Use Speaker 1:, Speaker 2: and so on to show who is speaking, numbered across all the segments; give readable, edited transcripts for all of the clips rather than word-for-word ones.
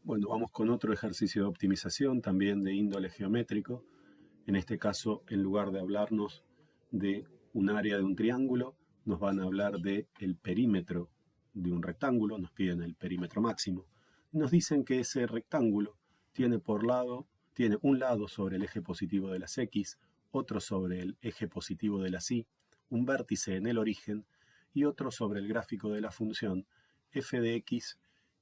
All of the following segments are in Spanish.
Speaker 1: Bueno, vamos con otro ejercicio de optimización, también de índole geométrico. En este caso, en lugar de hablarnos de un área de un triángulo, nos van a hablar del perímetro de un rectángulo, nos piden el perímetro máximo. Nos dicen que ese rectángulo tiene un lado sobre el eje positivo de las X, otro sobre el eje positivo de las Y, un vértice en el origen y otro sobre el gráfico de la función f de x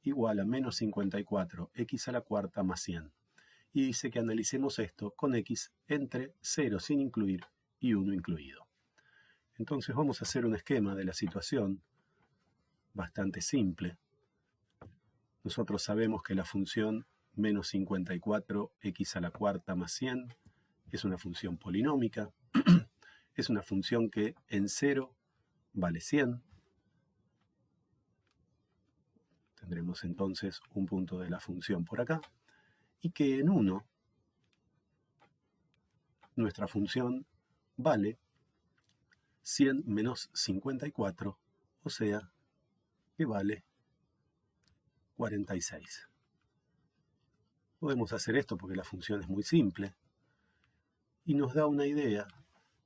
Speaker 1: igual a menos 54 x a la cuarta más 100. Y dice que analicemos esto con x entre 0 sin incluir y 1 incluido. Entonces vamos a hacer un esquema de la situación bastante simple. Nosotros sabemos que la función menos 54 x a la cuarta más 100 es una función polinómica. Es una función que en 0 vale 100. Tendremos entonces un punto de la función por acá. Y que en 1 nuestra función vale 100 menos 54, o sea, que vale 46. Podemos hacer esto porque la función es muy simple y nos da una idea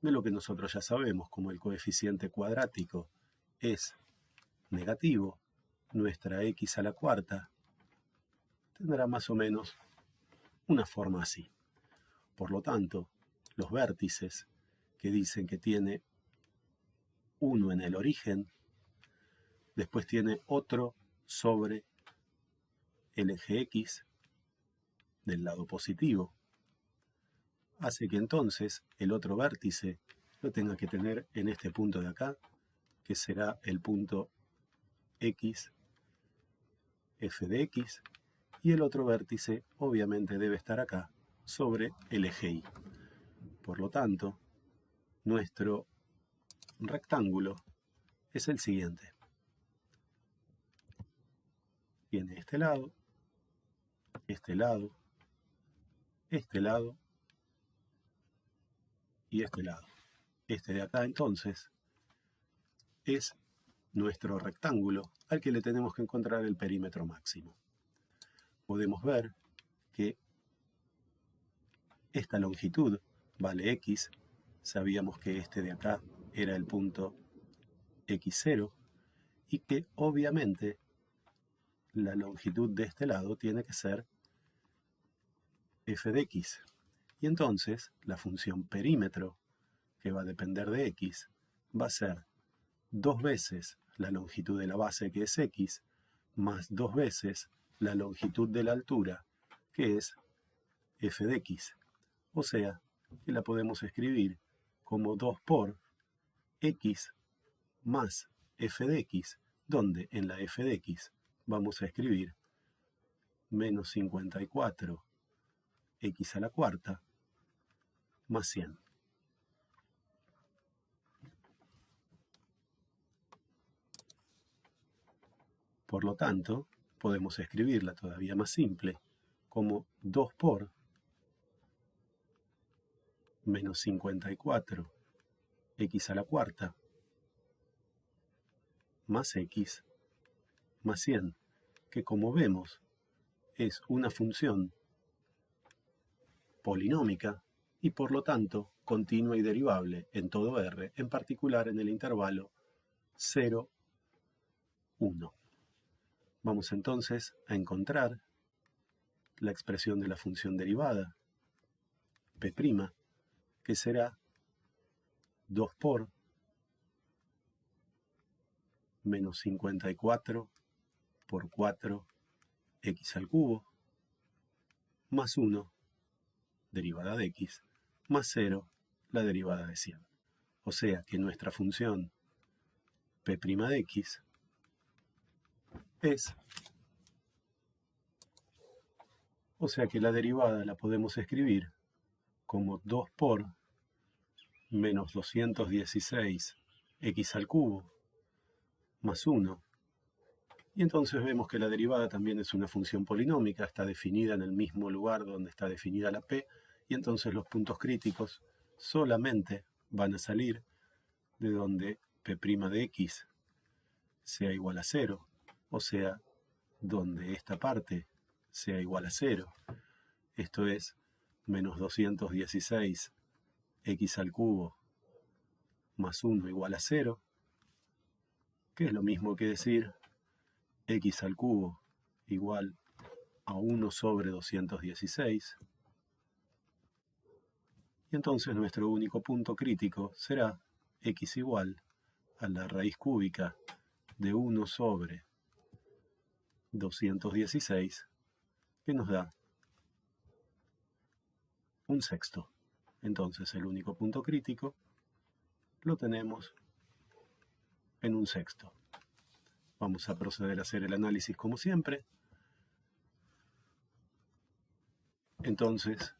Speaker 1: de lo que nosotros ya sabemos, como el coeficiente cuadrático es negativo, nuestra x a la cuarta tendrá más o menos una forma así. Por lo tanto, los vértices que dicen que tiene 1 en el origen, después tiene otro sobre el eje X del lado positivo, hace que entonces el otro vértice lo tenga que tener en este punto de acá, que será el punto X, f de X, y el otro vértice obviamente debe estar acá, sobre el eje Y. Por lo tanto, nuestro rectángulo es el siguiente. Tiene este lado, este lado, este lado y este lado. Este de acá entonces es nuestro rectángulo al que le tenemos que encontrar el perímetro máximo. Podemos ver que esta longitud vale x, sabíamos que este de acá era el punto x0 y que obviamente la longitud de este lado tiene que ser f de x. Y entonces la función perímetro, que va a depender de x, va a ser 2 veces la longitud de la base, que es x, más 2 veces la longitud de la altura, que es f de x. O sea, que la podemos escribir como 2 por x más f de x, donde en la f de x vamos a escribir menos 54 x a la cuarta más 100. Por lo tanto, podemos escribirla todavía más simple, como 2 por menos 54 x a la cuarta más x más 100, que como vemos es una función polinómica y por lo tanto continua y derivable en todo R, en particular en el intervalo 0, 1. Vamos entonces a encontrar la expresión de la función derivada, P', que será 2 por menos 54 por 4 x al cubo, más 1, derivada de x, más 0, la derivada de 100. O sea que nuestra función P' de x es, o sea que la derivada la podemos escribir como 2 por menos 216 x al cubo más 1. Y entonces vemos que la derivada también es una función polinómica, está definida en el mismo lugar donde está definida la p, y entonces los puntos críticos solamente van a salir de donde P' de x sea igual a 0, o sea, donde esta parte sea igual a 0. Esto es menos 216 x al cubo más 1 igual a 0, que es lo mismo que decir x al cubo igual a 1 sobre 216. Y entonces nuestro único punto crítico será x igual a la raíz cúbica de 1 sobre 216, que nos da un sexto. Entonces el único punto crítico lo tenemos en un sexto. Vamos a proceder a hacer el análisis como siempre. Entonces,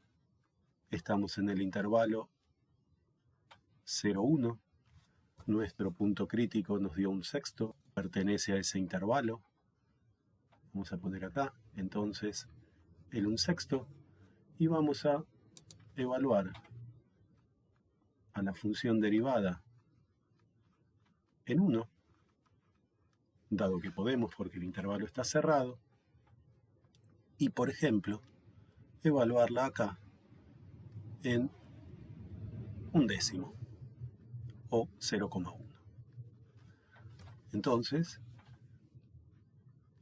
Speaker 1: estamos en el intervalo 0,1. Nuestro punto crítico nos dio un sexto, pertenece a ese intervalo. Vamos a poner acá, entonces, el un sexto, y vamos a evaluar a la función derivada en 1, dado que podemos porque el intervalo está cerrado, y por ejemplo, evaluarla acá en un décimo o 0,1. Entonces,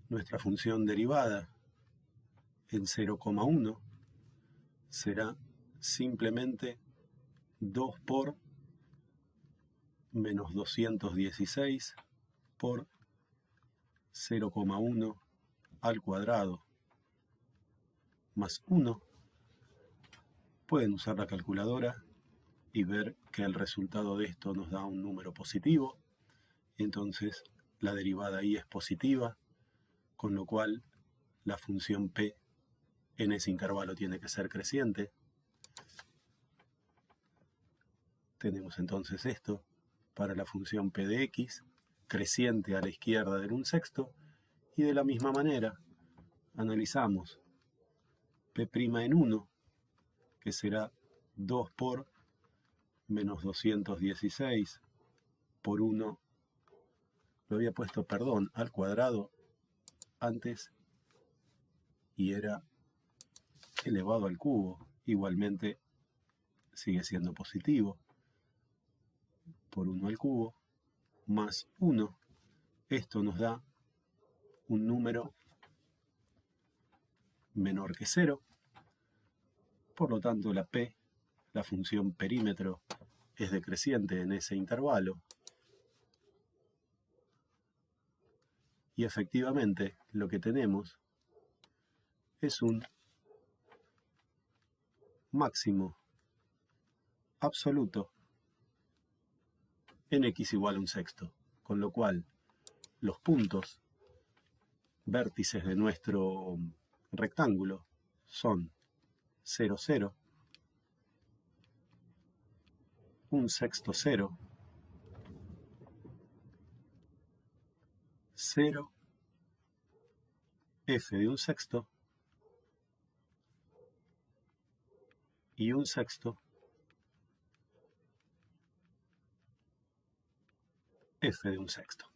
Speaker 1: nuestra función derivada en 0,1 será simplemente 2 por menos 216 por 0,1 al cuadrado más 1. Pueden usar la calculadora y ver que el resultado de esto nos da un número positivo. Entonces la derivada ahí es positiva, con lo cual la función p en ese intervalo tiene que ser creciente. Tenemos entonces esto para la función p de x, creciente a la izquierda del un sexto, y de la misma manera analizamos p' en 1, que será 2 por menos 216 por 1, lo había puesto, perdón, al cuadrado antes, y era elevado al cubo, igualmente sigue siendo positivo, por 1 al cubo, más 1, esto nos da un número menor que 0, por lo tanto la p, la función perímetro, es decreciente en ese intervalo, y efectivamente lo que tenemos es un máximo absoluto en x igual a un sexto, con lo cual los puntos vértices de nuestro rectángulo son 0, 0, un sexto 0, 0, f de un sexto y un sexto f de un sexto.